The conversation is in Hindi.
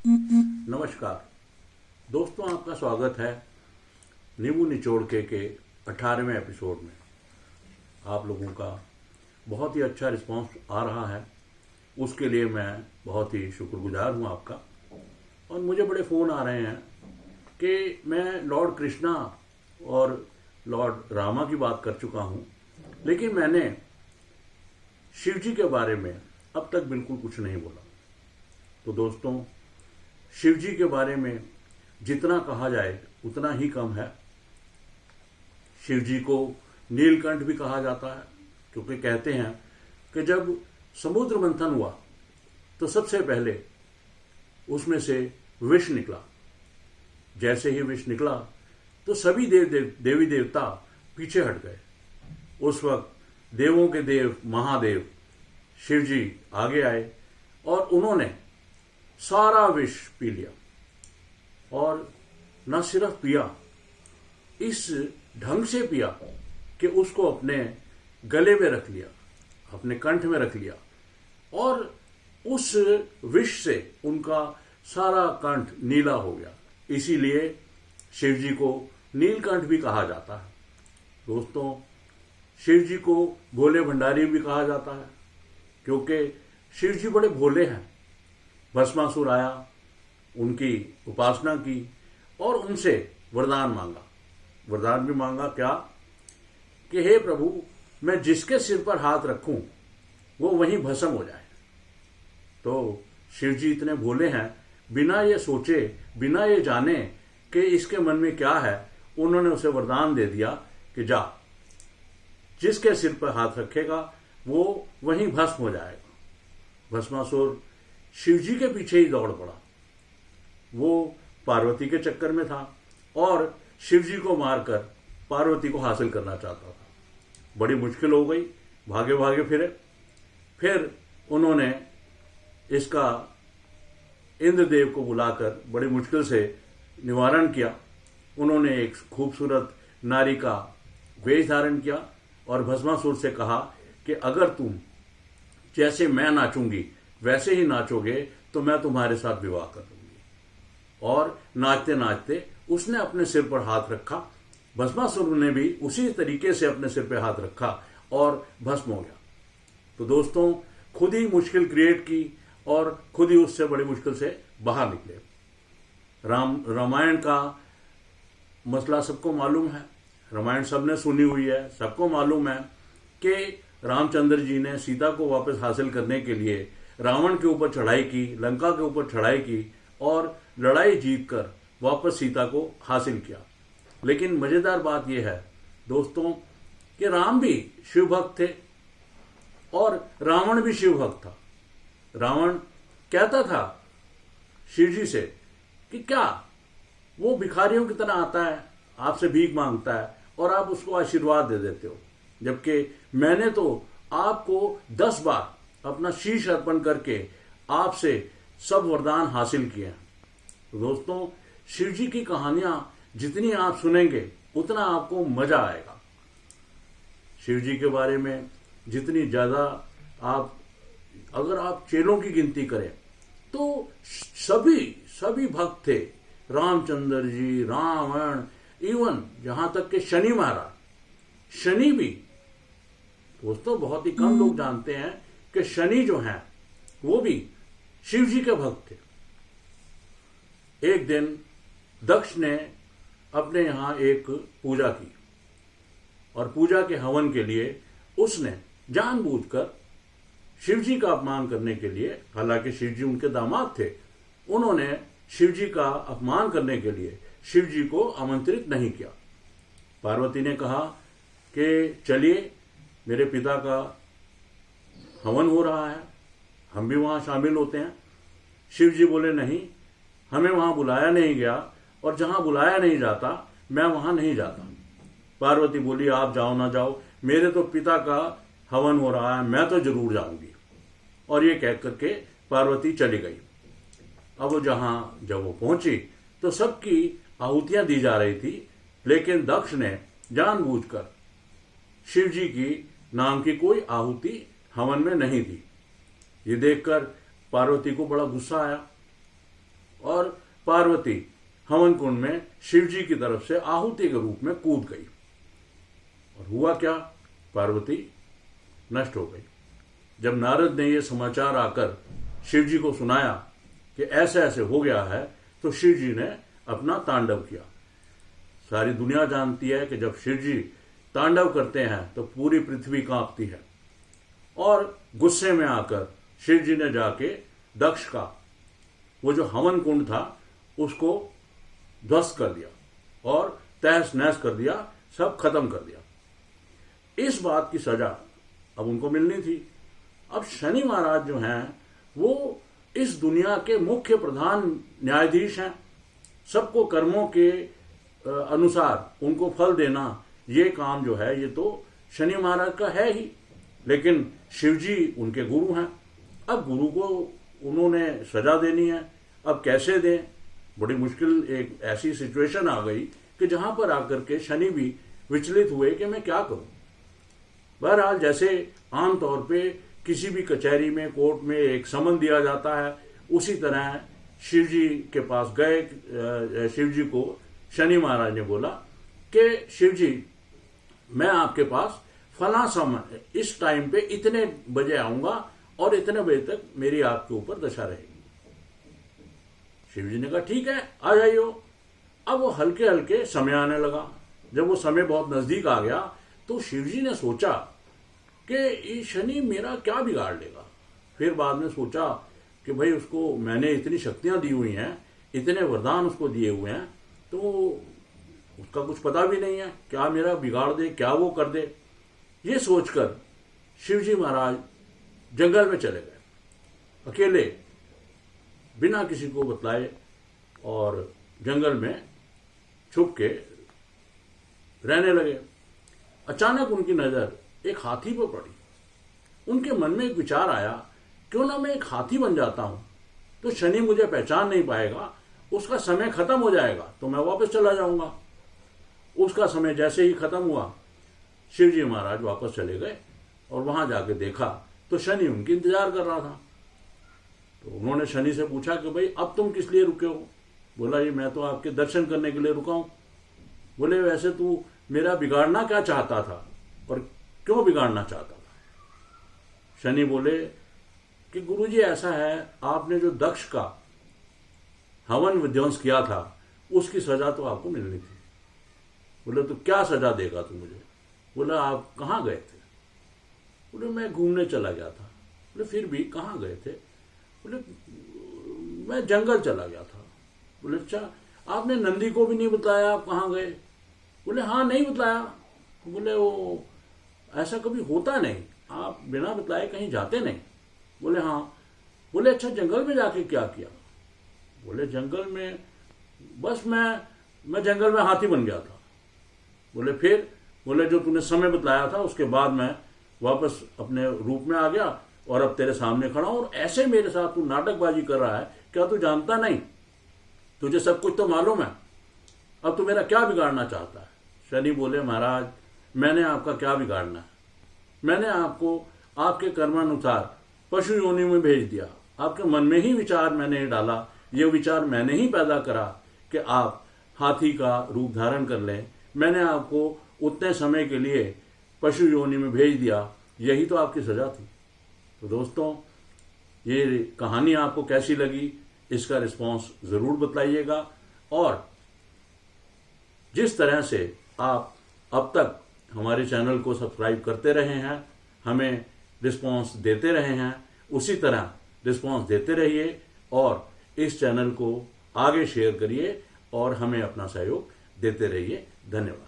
नमस्कार दोस्तों, आपका स्वागत है नींबू निचोड़ के 18वें एपिसोड में। आप लोगों का बहुत ही अच्छा रिस्पांस आ रहा है, उसके लिए मैं बहुत ही शुक्रगुजार हूं आपका। और मुझे बड़े फ़ोन आ रहे हैं कि मैं लॉर्ड कृष्णा और लॉर्ड रामा की बात कर चुका हूं, लेकिन मैंने शिव जी के बारे में अब तक बिल्कुल कुछ नहीं बोला। तो दोस्तों, शिव जी के बारे में जितना कहा जाए उतना ही कम है। शिव जी को नीलकंठ भी कहा जाता है, क्योंकि कहते हैं कि जब समुद्र मंथन हुआ तो सबसे पहले उसमें से विष निकला। जैसे ही विष निकला तो सभी देवी देवता पीछे हट गए। उस वक्त देवों के देव महादेव शिव जी आगे आए और उन्होंने सारा विष पी लिया। और न सिर्फ पिया, इस ढंग से पिया कि उसको अपने गले में रख लिया, अपने कंठ में रख लिया, और उस विष से उनका सारा कंठ नीला हो गया। इसीलिए शिव जी को नीलकंठ भी कहा जाता है। दोस्तों, शिव जी को भोले भंडारी भी कहा जाता है, क्योंकि शिव जी बड़े भोले हैं। भस्मासुर आया, उनकी उपासना की और उनसे वरदान मांगा। वरदान भी मांगा क्या कि हे प्रभु, मैं जिसके सिर पर हाथ रखूं वो वहीं भस्म हो जाए। तो शिव जी इतने भोले हैं, बिना ये सोचे, बिना ये जाने कि इसके मन में क्या है, उन्होंने उसे वरदान दे दिया कि जा, जिसके सिर पर हाथ रखेगा वो वहीं भस्म हो जाएगा। भस्मासुर शिव जी के पीछे ही दौड़ पड़ा। वो पार्वती के चक्कर में था और शिव जी को मारकर पार्वती को हासिल करना चाहता था। बड़ी मुश्किल हो गई, भागे भागे फिर उन्होंने इसका इंद्रदेव को बुलाकर बड़ी मुश्किल से निवारण किया। उन्होंने एक खूबसूरत नारी का वेश धारण किया और भस्मासुर से कहा कि अगर तुम जैसे मैं नाचूंगी वैसे ही नाचोगे तो मैं तुम्हारे साथ विवाह कर दूंगी। और नाचते नाचते उसने अपने सिर पर हाथ रखा। भस्मासुर ने भी उसी तरीके से अपने सिर पर हाथ रखा और भस्म हो गया। तो दोस्तों, खुद ही मुश्किल क्रिएट की और खुद ही उससे बड़ी मुश्किल से बाहर निकले। रामायण का मसला सबको मालूम है। रामायण सबने सुनी हुई है, सबको मालूम है कि रामचंद्र जी ने सीता को वापस हासिल करने के लिए रावण के ऊपर चढ़ाई की, लंका के ऊपर चढ़ाई की और लड़ाई जीतकर वापस सीता को हासिल किया। लेकिन मजेदार बात यह है दोस्तों कि राम भी शिव भक्त थे और रावण भी शिव भक्त था। रावण कहता था शिव जी से कि क्या वो भिखारियों की तरह आता है, आपसे भीख मांगता है और आप उसको आशीर्वाद दे देते हो, जबकि मैंने तो आपको 10 बार अपना शीश अर्पण करके आपसे सब वरदान हासिल किए हैं। तो दोस्तों, शिव जी की कहानियां जितनी आप सुनेंगे उतना आपको मजा आएगा। शिव जी के बारे में जितनी ज्यादा अगर आप चेलों की गिनती करें तो सभी भक्त थे। रामचंद्र जी, रावण, इवन जहां तक कि शनि महाराज, शनि भी। दोस्तों, बहुत ही कम लोग जानते हैं कि शनि जो हैं वो भी शिव जी के भक्त थे। एक दिन दक्ष ने अपने यहां एक पूजा की और पूजा के हवन के लिए उसने जानबूझकर शिव जी का अपमान करने के लिए, हालांकि शिव जी उनके दामाद थे, उन्होंने शिव जी का अपमान करने के लिए शिव जी को आमंत्रित नहीं किया। पार्वती ने कहा कि चलिए, मेरे पिता का हवन हो रहा है, हम भी वहां शामिल होते हैं। शिव जी बोले नहीं, हमें वहां बुलाया नहीं गया और जहां बुलाया नहीं जाता मैं वहां नहीं जाता। पार्वती बोली आप जाओ ना जाओ, मेरे तो पिता का हवन हो रहा है, मैं तो जरूर जाऊंगी। और ये कह करके पार्वती चली गई। अब जब वो पहुंची तो सबकी आहुतियां दी जा रही थी, लेकिन दक्ष ने जानबूझकर शिव जी की नाम की कोई आहुति हवन में नहीं दी। ये देखकर पार्वती को बड़ा गुस्सा आया और पार्वती हवन कुंड में शिव जी की तरफ से आहुति के रूप में कूद गई। और हुआ क्या, पार्वती नष्ट हो गई। जब नारद ने यह समाचार आकर शिव जी को सुनाया कि ऐसे ऐसे हो गया है, तो शिव जी ने अपना तांडव किया। सारी दुनिया जानती है कि जब शिव जी तांडव करते हैं तो पूरी पृथ्वी कांपती है। और गुस्से में आकर शिव जी ने जाके दक्ष का वो जो हवन कुंड था उसको ध्वस्त कर दिया और तहस नहस कर दिया, सब खत्म कर दिया। इस बात की सजा अब उनको मिलनी थी। अब शनि महाराज जो हैं वो इस दुनिया के मुख्य प्रधान न्यायाधीश हैं। सबको कर्मों के अनुसार उनको फल देना, ये काम जो है ये तो शनि महाराज का है ही, लेकिन शिव जी उनके गुरु हैं। अब गुरु को उन्होंने सजा देनी है, अब कैसे दें? बड़ी मुश्किल एक ऐसी सिचुएशन आ गई कि जहां पर आकर के शनि भी विचलित हुए कि मैं क्या करूं। बहरहाल जैसे आमतौर पे किसी भी कचहरी में, कोर्ट में एक समन दिया जाता है, उसी तरह शिव जी के पास गए। शिव जी को शनि महाराज ने बोला कि शिव जी, मैं आपके पास फला समय इस टाइम पे इतने बजे आऊंगा और इतने बजे तक मेरी आपके ऊपर दशा रहेगी। शिव जी ने कहा ठीक है, आ जाइयो। अब वो हल्के हल्के समय आने लगा। जब वो समय बहुत नजदीक आ गया तो शिव जी ने सोचा कि ये शनि मेरा क्या बिगाड़ लेगा। फिर बाद में सोचा कि भाई उसको मैंने इतनी शक्तियां दी हुई हैं, इतने वरदान उसको दिए हुए हैं, तो उसका कुछ पता भी नहीं है, क्या मेरा बिगाड़ दे, क्या वो कर दे। ये सोचकर शिवजी महाराज जंगल में चले गए, अकेले, बिना किसी को बतलाए, और जंगल में छुप के रहने लगे। अचानक उनकी नजर एक हाथी पर पड़ी। उनके मन में एक विचार आया, क्यों ना मैं एक हाथी बन जाता हूं, तो शनि मुझे पहचान नहीं पाएगा, उसका समय खत्म हो जाएगा तो मैं वापस चला जाऊंगा। उसका समय जैसे ही खत्म हुआ, शिवजी महाराज वापस चले गए और वहां जाके देखा तो शनि उनकी इंतजार कर रहा था। तो उन्होंने शनि से पूछा कि भाई अब तुम किस लिए रुके हो? बोला ये मैं तो आपके दर्शन करने के लिए रुका हूं। बोले वैसे तू मेरा बिगाड़ना क्या चाहता था और क्यों बिगाड़ना चाहता था? शनि बोले कि गुरुजी ऐसा है, आपने जो दक्ष का हवन विध्वंस किया था उसकी सजा तो आपको मिलनी थी। बोले तो क्या सजा देगा तू मुझे? बोला आप कहाँ गए थे? बोले मैं घूमने चला गया था। बोले फिर भी कहाँ गए थे? बोले मैं जंगल चला गया था। बोले अच्छा, आपने नंदी को भी नहीं बताया आप कहाँ गए? बोले हाँ नहीं बताया। बोले वो ऐसा कभी होता नहीं, आप बिना बताए कहीं जाते नहीं। बोले हाँ। बोले अच्छा जंगल में जाके क्या किया? बोले जंगल में बस मैं जंगल में हाथी बन गया था। बोले फिर? बोले जो तूने समय बताया था उसके बाद मैं वापस अपने रूप में आ गया और अब तेरे सामने खड़ा हूं और ऐसे मेरे साथ तू नाटकबाजी कर रहा है, क्या तू जानता नहीं? तुझे सब कुछ तो मालूम है, अब तू मेरा क्या बिगाड़ना चाहता है? शनि बोले महाराज मैंने आपका क्या बिगाड़ना है? मैंने आपको आपके कर्मानुसार पशु योनि में भेज दिया, आपके मन में ही विचार मैंने डाला, ये विचार मैंने ही पैदा करा कि आप हाथी का रूप धारण कर लें। मैंने आपको उतने समय के लिए पशु योनि में भेज दिया, यही तो आपकी सजा थी। तो दोस्तों ये कहानी आपको कैसी लगी, इसका रिस्पॉन्स जरूर बताइएगा। और जिस तरह से आप अब तक हमारे चैनल को सब्सक्राइब करते रहे हैं, हमें रिस्पॉन्स देते रहे हैं, उसी तरह रिस्पॉन्स देते रहिए और इस चैनल को आगे शेयर करिए और हमें अपना सहयोग देते रहिए। धन्यवाद।